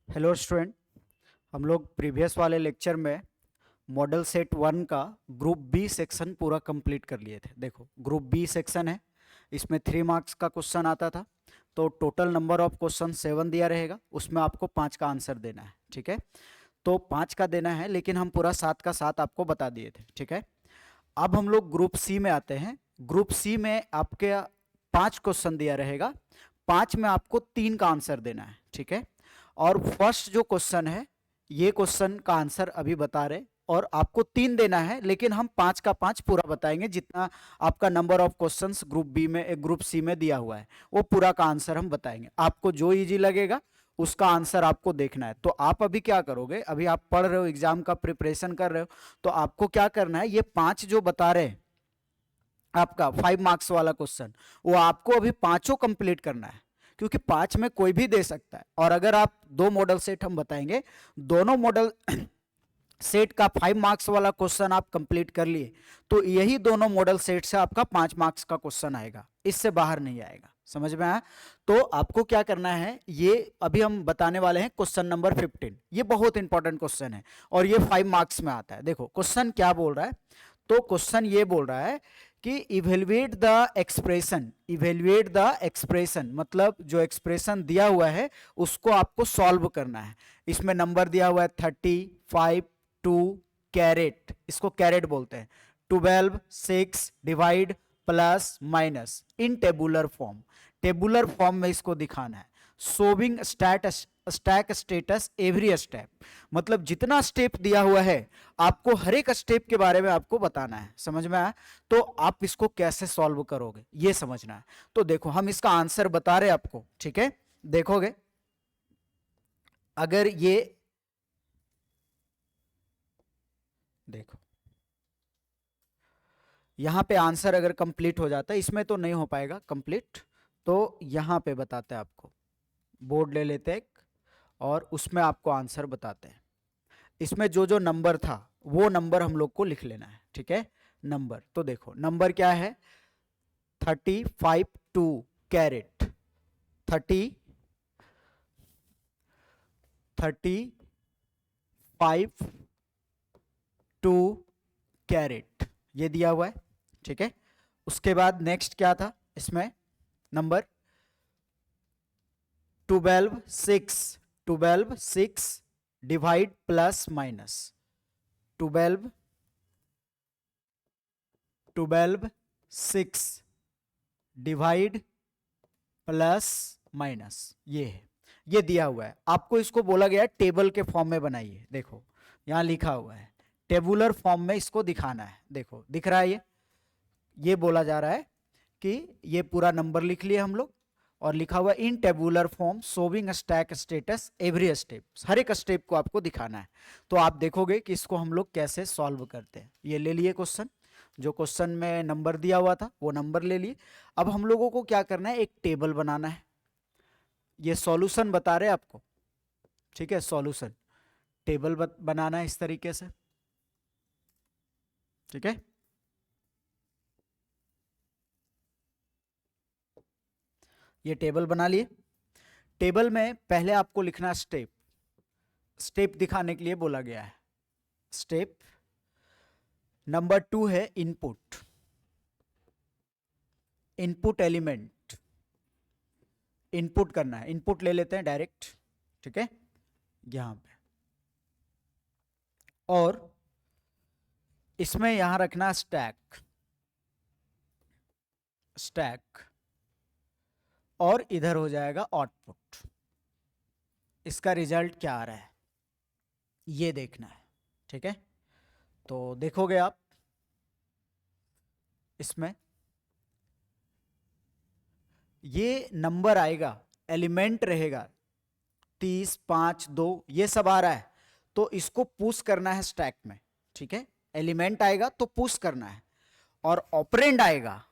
Hello student, हम लोग previous वाले लेक्चर में मॉडल सेट 1 का ग्रुप बी सेक्शन पूरा कंप्लीट कर लिए थे। देखो, ग्रुप बी सेक्शन है, इसमें 3 मार्क्स का क्वेश्चन आता था। तो टोटल नंबर ऑफ क्वेश्चन 7 दिया रहेगा, उसमें आपको 5 का आंसर देना है। ठीक है, तो 5 का देना है, लेकिन हम पूरा 7 का 7 आपको बता दिए थे। ठीक है, अब हम लोग ग्रुप सी में आते हैं। ग्रुप सी में आपके 5 क्वेश्चन दिया रहेगा, 5 में आपको 3 का आंसर देना है। ठीक है, और फर्स्ट जो क्वेश्चन है, ये क्वेश्चन का आंसर अभी बता रहे, और आपको 3 देना है, लेकिन हम 5 का 5 पूरा बताएंगे। जितना आपका number of questions group B में ग्रुप सी में दिया हुआ है, वो पूरा का आंसर हम बताएंगे। आपको जो इजी लगेगा उसका आंसर आपको देखना है। तो आप अभी क्या करोगे, अभी आप पढ़ रहे हो, एग्जाम का प्रिपरेशन कर रहे हो, तो आपको क्या करना है, ये 5 जो बता रहे हैं आपका 5 मार्क्स वाला क्वेश्चन, वो आपको अभी पांचों कंप्लीट करना है, क्योंकि 5 में कोई भी दे सकता है। और अगर आप 2 मॉडल सेट हम बताएंगे, दोनों मॉडल सेट का 5 मार्क्स वाला क्वेश्चन आप कंप्लीट कर लिए, तो यही दोनों मॉडल सेट से आपका 5 मार्क्स का क्वेश्चन आएगा, इससे बाहर नहीं आएगा। समझ में आया? तो आपको क्या करना है, ये अभी हम बताने वाले हैं क्वेश्चन नंबर 15। ये बहुत इंपॉर्टेंट क्वेश्चन है और ये 5 मार्क्स में आता है। देखो क्वेश्चन क्या बोल रहा है, तो क्वेश्चन ये बोल रहा है कि इवेल्युएट द एक्सप्रेशन, मतलब जो एक्सप्रेशन दिया हुआ है उसको आपको सॉल्व करना है। इसमें नंबर दिया हुआ है 35, 2 कैरेट, इसको कैरेट बोलते हैं, 12, 6 डिवाइड प्लस माइनस इन टेबुलर फॉर्म। टेबुलर फॉर्म में इसको दिखाना है। Showing stack status every step, मतलब जितना स्टेप दिया हुआ है आपको हर एक स्टेप के बारे में आपको बताना है। समझ में आया? तो आप इसको कैसे सॉल्व करोगे ये समझना है। तो देखो, हम इसका आंसर बता रहे आपको। ठीक है, देखोगे अगर ये देखो, यहां पे आंसर अगर कंप्लीट हो जाता है, इसमें तो नहीं हो पाएगा कंप्लीट, तो यहां पे बताते हैं आपको। बोर्ड ले लेते हैं एक, और उसमें आपको आंसर बताते हैं। इसमें जो जो नंबर था वो नंबर हम लोग को लिख लेना है। ठीक है, नंबर तो देखो, नंबर क्या है, 35, 2 कैरेट, 35, 2 कैरेट, ये दिया हुआ है। ठीक है, उसके बाद नेक्स्ट क्या था इसमें, number 12, 6 divide plus minus, 12, 6 divide plus minus, ये है, ये दिया हुआ है। आपको इसको बोला गया है टेबल के फॉर्म में बनाइए। देखो यहां लिखा हुआ है टेबुलर फॉर्म में इसको दिखाना है। देखो दिख रहा है, ये बोला जा रहा है कि ये पूरा नंबर लिख लिए हम लोग, और लिखा हुआ in tabular form showing stack status every step, हर एक स्टेप को आपको दिखाना है। तो आप देखोगे कि इसको हम लोग कैसे सॉल्व करते हैं। ये ले लिए क्वेश्चन, जो क्वेश्चन में नंबर दिया हुआ था वो नंबर ले लिए। अब हम लोगों को क्या करना है, एक टेबल बनाना है। ये सॉल्यूशन बता रहे हैं आपको। ठीक है, सॉल्यूशन टेबल बनाना है इस तरीके से। ठीक है, ये टेबल बना लिए। टेबल में पहले आपको लिखना स्टेप, स्टेप दिखाने के लिए बोला गया है। स्टेप नंबर 2 है इनपुट, इनपुट एलिमेंट, इनपुट करना है। इनपुट ले लेते हैं डायरेक्ट। ठीक है, यहां पे, और इसमें यहां रखना स्टैक, स्टैक, और इधर हो जाएगा आउटपुट। इसका रिजल्ट क्या आ रहा है ये देखना है। ठीक है, तो देखोगे आप इसमें ये नंबर आएगा, एलिमेंट रहेगा 30, 5, 2, ये सब आ रहा है, तो इसको पुश करना है स्टैक में। ठीक है, एलिमेंट आएगा तो पुश करना है, और ऑपरेंड आएगा,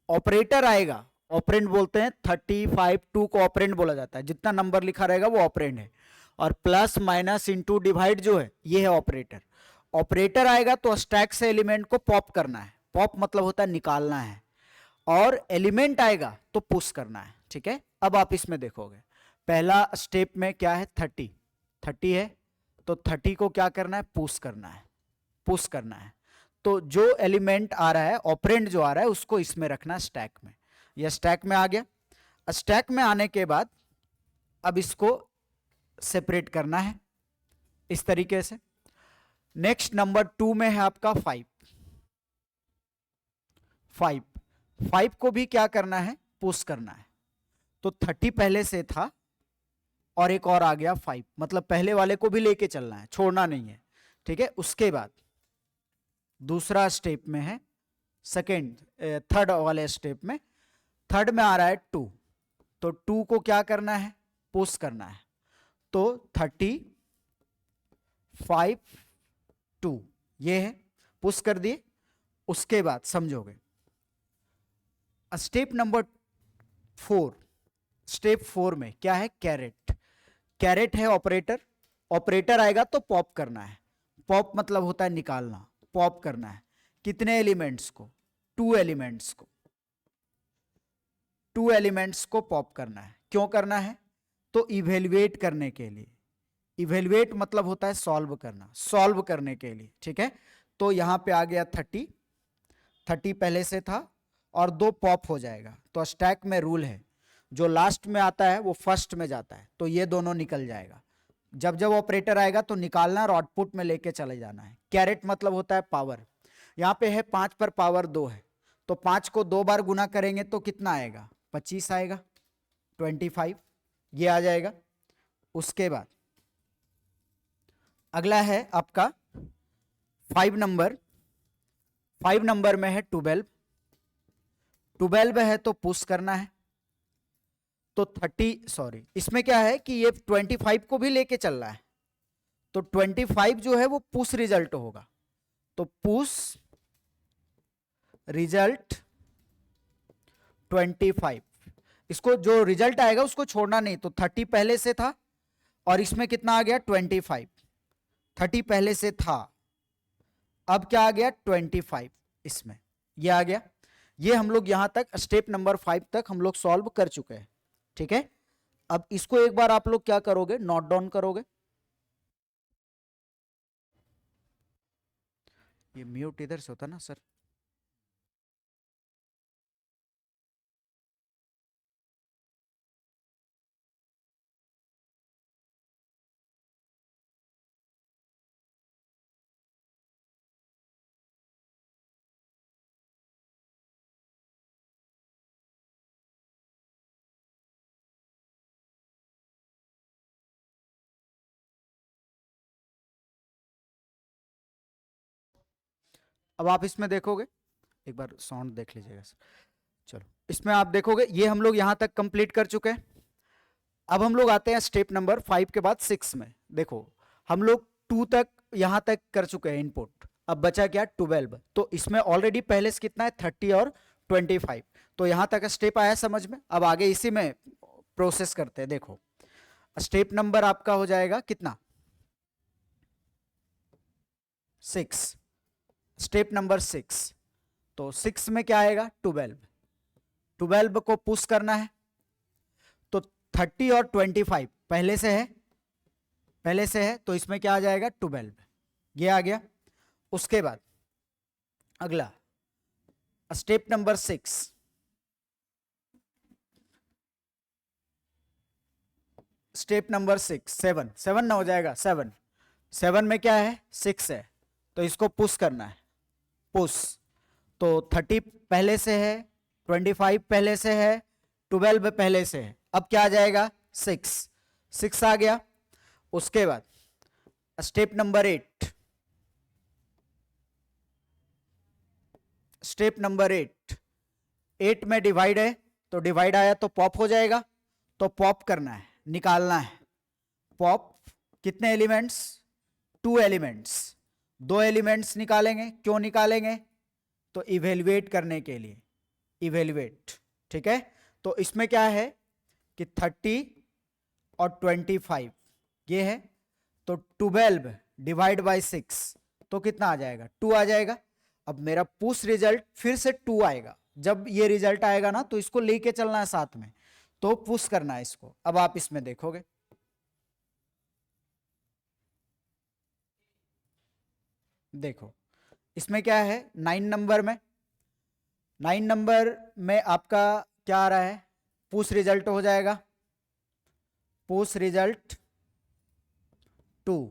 ऑपरेटर आएगा, ऑपरेंड बोलते हैं 35, 2 को ऑपरेंड बोला जाता है। जितना नंबर लिखा रहेगा वो ऑपरेंड है, और प्लस माइनस इंटू डिवाइड जो है ये है ऑपरेटर। ऑपरेटर आएगा तो स्टैक से एलिमेंट को पॉप करना है, पॉप मतलब होता है निकालना है, और एलिमेंट आएगा तो पुश करना है। ठीक है, अब आप इसमें देखोगे पहला स्टेप में क्या है 30 है, तो 30 को क्या करना है, पुश करना है। तो जो एलिमेंट आ रहा है, ऑपरेंड जो आ रहा है, उसको इसमें रखना है स्टैक में। यह स्टैक में आ गया। स्टैक में आने के बाद अब इसको सेपरेट करना है इस तरीके से। नेक्स्ट नंबर 2 में है आपका 5 को भी क्या करना है, पुश करना है। तो 30 पहले से था और एक और आ गया 5, मतलब पहले वाले को भी लेके चलना है, छोड़ना नहीं है, ठीक है। उसके बाद दूसरा स्टेप में है थर्ड वाले स्टेप में, थर्ड में आ रहा है 2, तो 2 को क्या करना है, पुश करना है। तो 30 5 2 ये है, पुश कर दिए। उसके बाद समझोगे स्टेप नंबर 4, स्टेप 4 में क्या है, कैरेट है ऑपरेटर आएगा तो पॉप करना है। पॉप मतलब होता है निकालना, पॉप करना है। कितने एलिमेंट्स को, 2 एलिमेंट्स को पॉप करना है। क्यों करना है, तो इवेल्युएट करने के लिए। इवेल्युएट मतलब होता है सॉल्व करने के लिए, ठीक है। तो यहां पे आ गया 30 पहले से था और 2 पॉप हो जाएगा। तो स्टैक में रूल है, जो लास्ट में आता है वो फर्स्ट में जाता है, तो ये दोनों निकल जाएगा। जब जब ऑपरेटर आएगा तो निकालना और आउटपुट में लेके चले जाना है। कैरेट मतलब होता है पावर। यहाँ पे है 5 पर पावर 2 है, तो 5 को 2 बार गुना करेंगे तो कितना आएगा, 25 आएगा, 25 ये आ जाएगा। उसके बाद अगला है आपका 5 नंबर में है 12 है तो पुश करना है। तो 30 इसमें क्या है कि ये 25 को भी लेके चल रहा है, तो 25 जो है वो पुश रिजल्ट होगा। तो पुश रिजल्ट 25, इसको जो रिजल्ट आएगा उसको छोड़ना नहीं। तो 30 पहले से था और इसमें कितना आ गया 25, 30 पहले से था, अब क्या आ गया 25 इसमें, ये आ गया। ये हम लोग यहां तक स्टेप नंबर 5 तक हम लोग सॉल्व कर चुके हैं, ठीक है। अब इसको एक बार आप लोग क्या करोगे, नोट डाउन करोगे। ये म्यूट इधर से होता ना सर। अब आप इसमें देखोगे, एक बार साउंड देख लीजिएगा सर। चलो इसमें आप देखोगे ये हम लोग यहां तक कंप्लीट कर चुके हैं। अब हम लोग आते हैं स्टेप नंबर 5 के बाद 6 में। देखो हम लोग 2 तक यहां तक कर चुके हैं इनपुट, अब बचा क्या 12। तो इसमें ऑलरेडी पहले से कितना है 30 और 25, तो यहां तक स्टेप आया समझ में। अब आगे इसी में प्रोसेस करते हैं। देखो स्टेप नंबर आपका हो जाएगा कितना 6, स्टेप नंबर 6। तो 6 में क्या आएगा 12 को पुश करना है। तो 30 और 25 पहले से है, तो इसमें क्या आ जाएगा 12, ये आ गया। उसके बाद अगला स्टेप नंबर 6, स्टेप नंबर 6 7 ना हो जाएगा 7 में क्या है 6 है, तो इसको पुश करना है, पुश। तो 30 पहले से है, 25 पहले से है, 12 पहले से है, अब क्या आ जाएगा 6 आ गया। उसके बाद स्टेप नंबर 8, स्टेप नंबर 8 में डिवाइड है, तो डिवाइड आया तो पॉप हो जाएगा, तो पॉप करना है, निकालना है। पॉप कितने एलिमेंट्स 2 एलिमेंट्स, 2 एलिमेंट्स निकालेंगे। क्यों निकालेंगे, तो इवेल्युएट करने के लिए, इवेल्युएट, ठीक है। तो इसमें क्या है कि 30 और 25 ये है, तो 12 डिवाइड बाय 6 तो कितना आ जाएगा 2 आ जाएगा। अब मेरा पुश रिजल्ट फिर से 2 आएगा। जब ये रिजल्ट आएगा ना तो इसको लेके चलना है साथ में, तो पुश करना है इसको। अब आप इसमें देखोगे, देखो इसमें क्या है, 9 नंबर में आपका क्या आ रहा है, पुश रिजल्ट हो जाएगा, पुश रिजल्ट 2।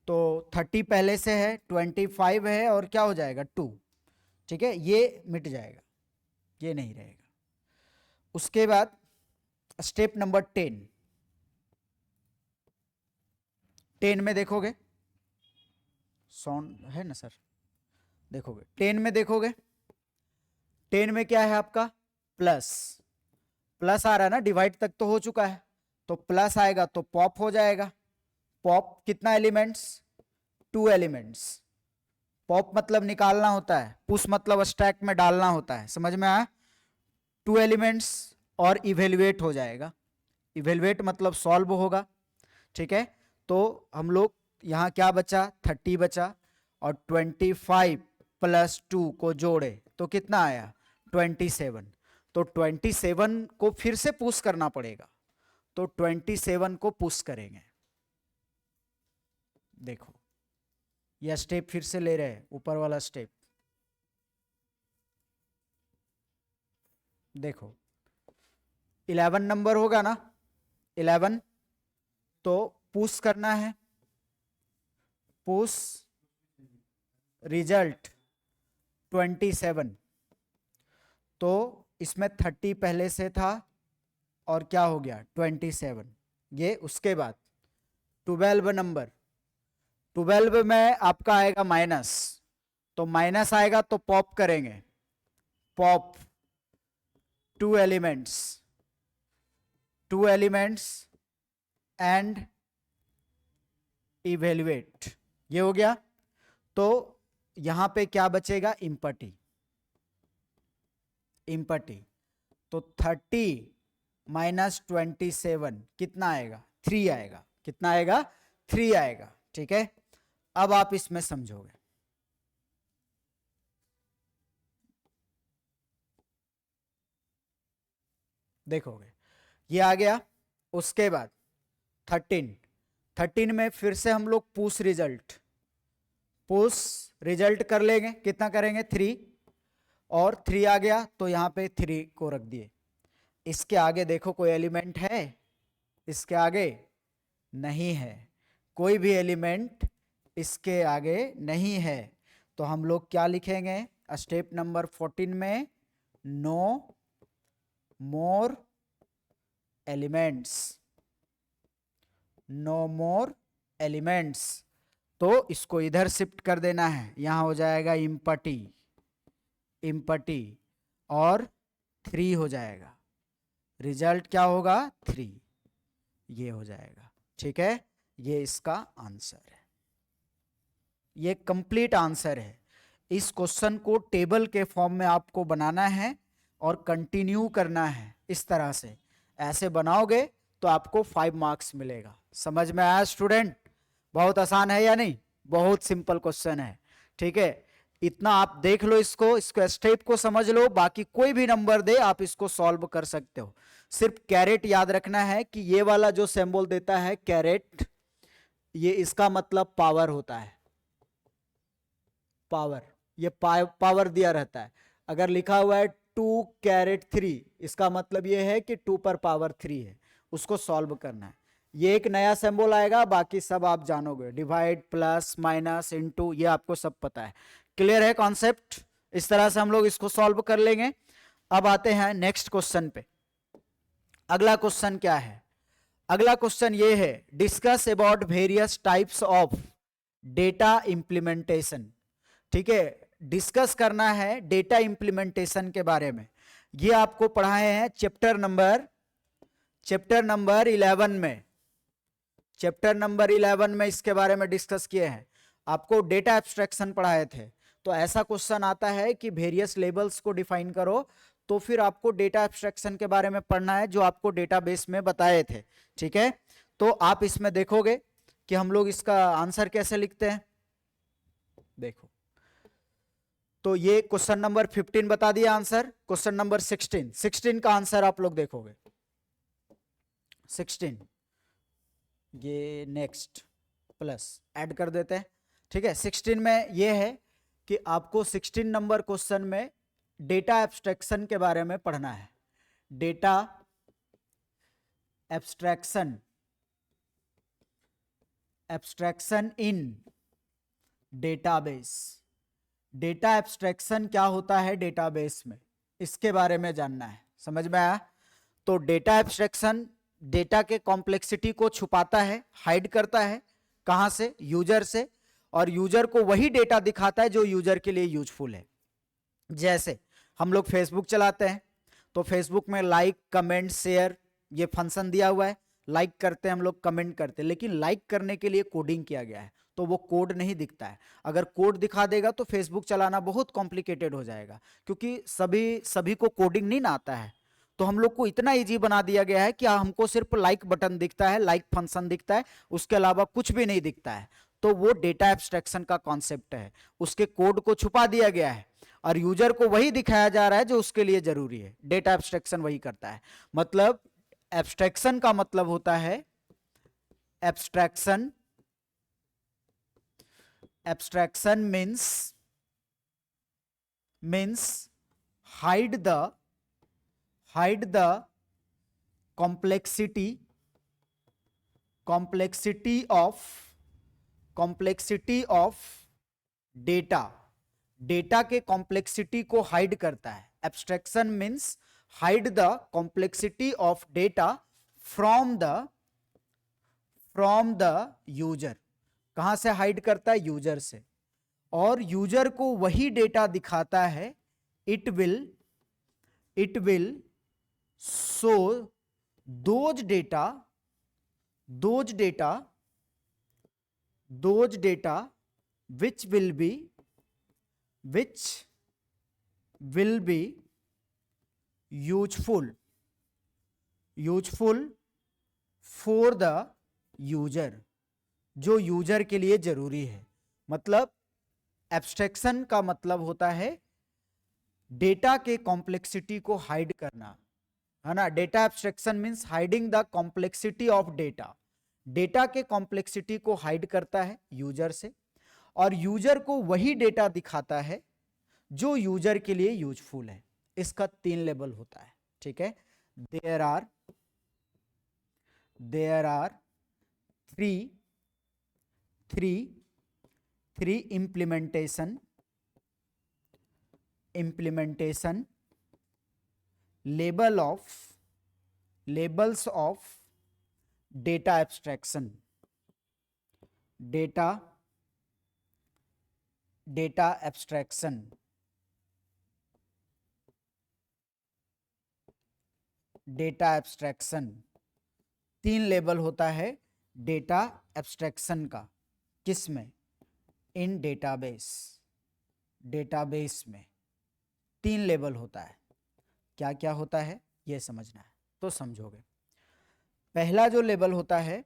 तो 30 पहले से है, 25 है और क्या हो जाएगा 2। ठीक है, ये मिट जाएगा, ये नहीं रहेगा। उसके बाद स्टेप नंबर 10 में देखोगे, साउंड है ना सर, देखोगे 10 में देखोगे, 10 में क्या है आपका प्लस, प्लस आ रहा है ना, डिवाइड तक तो हो चुका है, तो प्लस आएगा तो पॉप हो जाएगा। पॉप कितना एलिमेंट्स, 2 एलिमेंट्स। पॉप मतलब निकालना होता है, पुश मतलब स्टैक में डालना होता है, समझ में आया। 2 एलिमेंट्स और इवेल्युएट हो जाएगा, इवेल्युएट मतलब सॉल्व होगा। ठीक है, तो हम लोग यहाँ क्या बचा, 30 बचा, और 25 प्लस 2 को जोड़े तो कितना आया 27। तो 27 को फिर से पुश करना पड़ेगा, तो 27 को पुश करेंगे। देखो यह स्टेप फिर से ले रहे हैं, ऊपर वाला स्टेप देखो, 11 नंबर होगा ना, 11, तो पुश करना है, पुश रिजल्ट 27। तो इसमें 30 पहले से था और क्या हो गया 27, ये उसके बाद 12 नंबर, 12 में आपका आएगा माइनस, तो माइनस आएगा तो पॉप करेंगे, pop 2 elements, 2 elements and evaluate, ये हो गया। तो यहां पे क्या बचेगा, इम्पटी, इम्पटी। तो 30 माइनस 27 कितना आएगा 3 आएगा, कितना आएगा 3 आएगा। ठीक है, अब आप इसमें समझोगे, देखोगे ये आ गया। उसके बाद 13 में फिर से हम लोग पुश रिजल्ट कर लेंगे, कितना करेंगे 3, और 3 आ गया तो यहां पे 3 को रख दिए। इसके आगे देखो कोई एलिमेंट है, इसके आगे नहीं है, कोई भी एलिमेंट इसके आगे नहीं है, तो हम लोग क्या लिखेंगे स्टेप नंबर 14 में, no more elements, no more elements. तो इसको इधर शिफ्ट कर देना है, यहां हो जाएगा इम्पटी, इम्पटी, और 3 हो जाएगा, रिजल्ट क्या होगा 3, ये हो जाएगा। ठीक है, ये इसका आंसर है, ये कंप्लीट आंसर है। इस क्वेश्चन को टेबल के फॉर्म में आपको बनाना है और कंटिन्यू करना है इस तरह से, ऐसे बनाओगे तो आपको 5 मार्क्स मिलेगा। समझ में आया स्टूडेंट, बहुत आसान है या नहीं, बहुत सिंपल क्वेश्चन है। ठीक है, इतना आप देख लो, इसको स्टेप को समझ लो, बाकी कोई भी नंबर दे आप इसको सॉल्व कर सकते हो। सिर्फ कैरेट याद रखना है कि ये वाला जो सिंबल देता है कैरेट, ये इसका मतलब पावर होता है, पावर, ये पावर दिया रहता है। अगर लिखा हुआ है 2 कैरेट 3, इसका मतलब ये है कि 2 पर पावर 3 है, उसको सॉल्व करना है। ये एक नया सिंबल आएगा, बाकी सब आप जानोगे, डिवाइड प्लस माइनस इनटू, ये आपको सब पता है। क्लियर है कॉन्सेप्ट, इस तरह से हम लोग इसको सॉल्व कर लेंगे। अब आते हैं नेक्स्ट क्वेश्चन पे। अगला क्वेश्चन क्या है, अगला क्वेश्चन ये है, discuss about various types of data implementation. ठीक है, डिस्कस करना है डेटा इंप्लीमेंटेशन के बारे में। ये आपको पढ़ाए हैं चैप्टर नंबर 11 में, चैप्टर नंबर 11 में इसके बारे में डिस्कस किए हैं। आपको डेटा एब्स्ट्रैक्शन पढ़ाए थे, तो ऐसा क्वेश्चन आता है कि वेरियस लेबल्स को डिफाइन करो, तो फिर आपको डेटा एब्स्ट्रैक्शन के बारे में पढ़ना है जो आपको डेटाबेस में बताए थे। ठीक है, तो आप इसमें देखोगे कि हम लोग इसका आंसर कैसे लिखते हैं। देखो, तो ये क्वेश्चन नंबर 15 बता दिया आंसर, क्वेश्चन नंबर 16 का आंसर आप लोग देखोगे। 16, ये नेक्स्ट प्लस ऐड कर देते हैं, ठीक है। 16 में ये है कि आपको 16 नंबर क्वेश्चन में डेटा एब्स्ट्रैक्शन के बारे में पढ़ना है। डेटा एब्स्ट्रैक्शन, एब्स्ट्रैक्शन इन डेटाबेस। डेटा एब्स्ट्रैक्शन क्या होता है डेटाबेस में, इसके बारे में जानना है। समझ में आया? तो डेटा एब्स्ट्रैक्शन डेटा के कॉम्प्लेक्सिटी को छुपाता है, हाइड करता है। कहां से? यूजर से। और यूजर को वही डेटा दिखाता है जो यूजर के लिए यूजफुल है। जैसे हम लोग फेसबुक चलाते हैं तो फेसबुक में लाइक, कमेंट, शेयर ये फंक्शन दिया हुआ है। लाइक करते हैं हम लोग, कमेंट करते हैं, लेकिन लाइक करने के लिए कोडिंग किया गया है तो वो कोड नहीं दिखता है। अगर कोड दिखा देगा तो फेसबुक चलाना बहुत कॉम्प्लिकेटेड हो जाएगा, क्योंकि सभी को कोडिंग नहीं ना आता है। तो हम लोग को इतना इजी बना दिया गया है कि हमको सिर्फ लाइक बटन दिखता है, लाइक फंक्शन दिखता है, उसके अलावा कुछ भी नहीं दिखता है। तो वो डेटा एब्स्ट्रैक्शन का कॉन्सेप्ट है। उसके कोड को छुपा दिया गया है और यूजर को वही दिखाया जा रहा है जो उसके लिए जरूरी है। डेटा एब्स्ट्रैक्शन वही करता है। मतलब एब्स्ट्रैक्शन का मतलब होता है abstraction, abstraction means hide the complexity of data. Data के कॉम्प्लेक्सिटी को हाइड करता है। Abstraction means hide the complexity of data from the user. कहां से हाइड करता है? यूजर से। और यूजर को वही डेटा दिखाता है। It will show those data which will be useful for the user, जो यूजर के लिए जरूरी है। मतलब एब्स्ट्रैक्शन का मतलब होता है डेटा के कॉम्प्लेक्सिटी को हाइड करना, है ना। Data abstraction means hiding the complexity of data. Data के कॉम्प्लेक्सिटी को हाइड करता है यूजर से और यूजर को वही डेटा दिखाता है जो यूजर के लिए यूजफुल है। इसका 3 लेवल होता है, ठीक है। There are three implementation labels of data abstraction। data abstraction, data abstraction 3 level होता है डेटा एब्स्ट्रैक्शन का। किस में? इन डेटाबेस में 3 लेवल होता है। क्या क्या होता है ये समझना है तो समझोगे। पहला जो लेवल होता है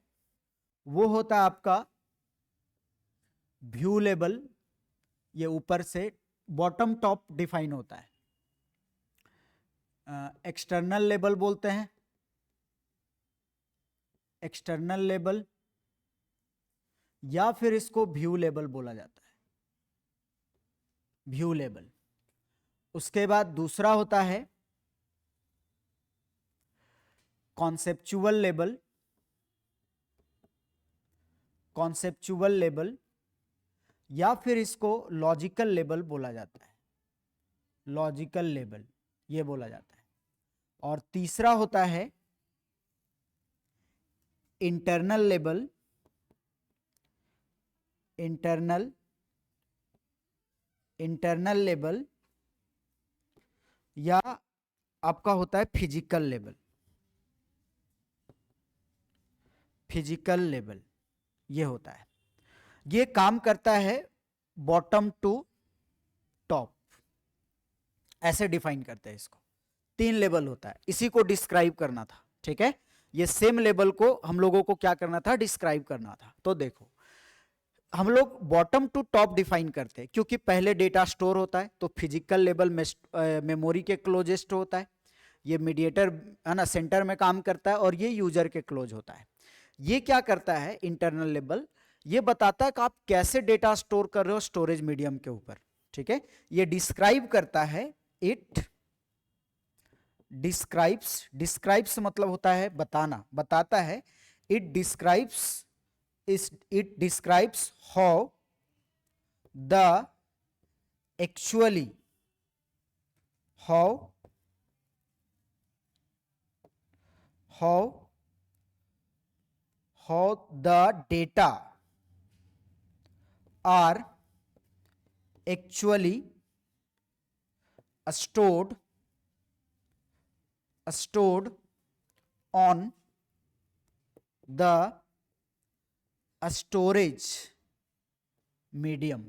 वो होता है आपका व्यू लेवल। ये ऊपर से बॉटम टॉप डिफाइन होता है। एक्सटर्नल लेवल बोलते हैं, एक्सटर्नल लेवल, या फिर इसको व्यू लेवल बोला जाता है, व्यू लेवल। उसके बाद दूसरा होता है कॉन्सेप्चुअल लेवल, या फिर इसको लॉजिकल लेवल बोला जाता है, लॉजिकल लेवल ये बोला जाता है। और तीसरा होता है इंटरनल लेवल, इंटरनल लेवल, या आपका होता है फिजिकल लेवल, फिजिकल लेवल ये होता है। ये काम करता है बॉटम टू टॉप, ऐसे डिफाइन करते हैं इसको। 3 लेवल होता है, इसी को डिस्क्राइब करना था, ठीक है। ये सेम लेवल को हम लोगों को क्या करना था? डिस्क्राइब करना था। तो देखो हम लोग बॉटम टू टॉप डिफाइन करते हैं क्योंकि पहले डेटा स्टोर होता है तो फिजिकल लेवल में मेमोरी के क्लोजेस्ट होता है। ये मीडिएटर है ना सेंटर में काम करता है और ये यूजर के क्लोज होता है। ये क्या करता है इंटरनल लेबल, ये बताता है कि आप कैसे डेटा स्टोर कर रहे हो स्टोरेज मीडियम के ऊपर, ठीक है। ये डिस्क्राइब करता है, इट डिस्क्राइब्स मतलब होता है बताना, बताता है। It describes how the actually how the data are actually stored on the storage medium।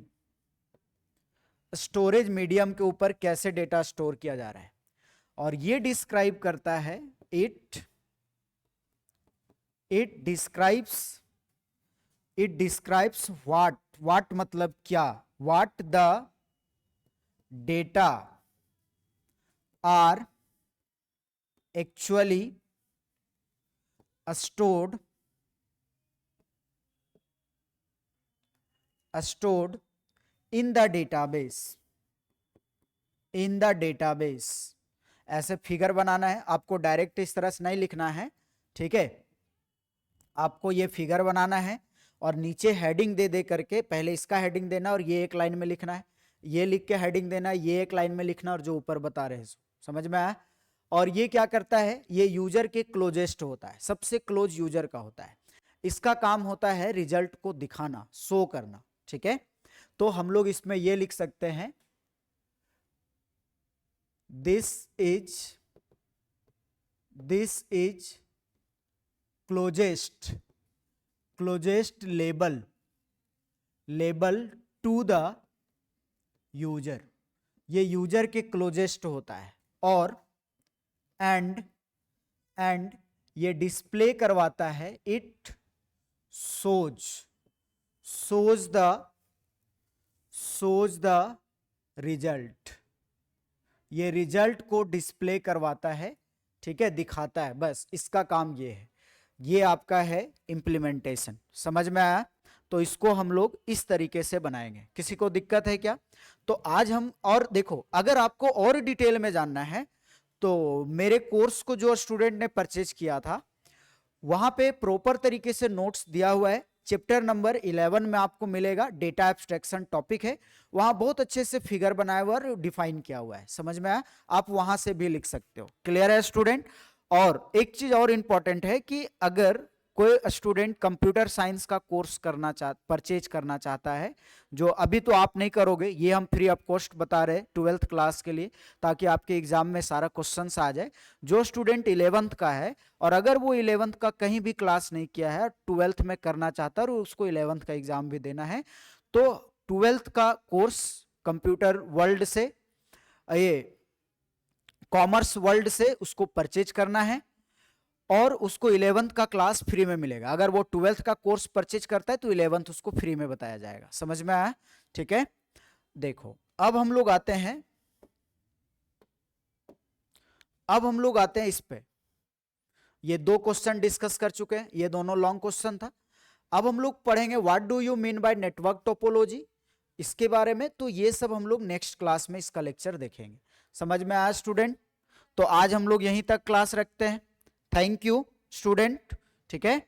Storage medium के ऊपर कैसे डेटा स्टोर किया जा रहा है। और ये डिस्क्राइब करता है, इट डिस्क्राइब्स व्हाट मतलब क्या, what the data are actually stored in the database। ऐसे फिगर बनाना है आपको, डायरेक्ट इस तरह से नहीं लिखना है, ठीक है। आपको ये फिगर बनाना है और नीचे हेडिंग दे दे करके पहले इसका हेडिंग देना और ये एक लाइन में लिखना है, ये लिख के हेडिंग देना, ये एक लाइन में लिखना और जो ऊपर बता रहे हैं समझ में आया। और ये क्या करता है, ये यूजर के क्लोजेस्ट होता है, सबसे क्लोज यूजर का होता है। इसका काम होता है रिजल्ट को दिखाना, शो करना, ठीक है। तो हम लोग इसमें ये लिख सकते हैं, दिस इज क्लोजेस्ट लेबल टू द यूजर। ये यूजर के क्लोजेस्ट होता है। और एंड ये डिस्प्ले करवाता है, इट shows the रिजल्ट। ये रिजल्ट को डिस्प्ले करवाता है, ठीक है, दिखाता है, बस इसका काम ये है। ये आपका है इंप्लीमेंटेशन, समझ में आया। तो इसको हम लोग इस तरीके से बनाएंगे। किसी को दिक्कत है क्या? तो आज हम, और देखो अगर आपको और डिटेल में जानना है तो मेरे कोर्स को जो स्टूडेंट ने परचेज किया था वहां पे प्रॉपर तरीके से नोट्स दिया हुआ है। चैप्टर नंबर 11 में आपको मिलेगा, डेटा एब्स्ट्रैक्शन टॉपिक है, वहां बहुत अच्छे से फिगर बनाया हुआ और डिफाइन किया हुआ है, समझ में आया। आप वहां से भी लिख सकते हो। क्लियर है स्टूडेंट? और एक चीज और इंपॉर्टेंट है कि अगर कोई स्टूडेंट कंप्यूटर साइंस का कोर्स परचेज करना चाहता है, जो अभी तो आप नहीं करोगे, ये हम फ्री ऑफ कॉस्ट बता रहे हैं 12th क्लास के लिए, ताकि आपके एग्जाम में सारा क्वेश्चंस आ जाए। जो स्टूडेंट 11th का है और अगर वो 11th का कहीं भी क्लास नहीं किया है, 12th में करना चाहता है और उसको 11th का एग्जाम भी देना है, तो 12th का कोर्स कंप्यूटर वर्ल्ड से, ये कॉमर्स वर्ल्ड से उसको परचेज करना है और उसको 11th का क्लास फ्री में मिलेगा। अगर वो 12th का कोर्स परचेज करता है तो 11th उसको फ्री में बताया जाएगा। समझ में आया? ठीक है। देखो अब हम लोग आते हैं इस पे। ये दो क्वेश्चन डिस्कस कर चुके हैं, ये दोनों लॉन्ग क्वेश्चन था। अब हम लोग पढ़ेंगे what do you mean by network topology, इसके बारे में। तो ये सब हम लोग नेक्स्ट क्लास में इसका लेक्चर देखेंगे। समझ में आया स्टूडेंट? तो आज हम लोग यहीं तक क्लास रखते हैं। थैंक यू स्टूडेंट, ठीक है।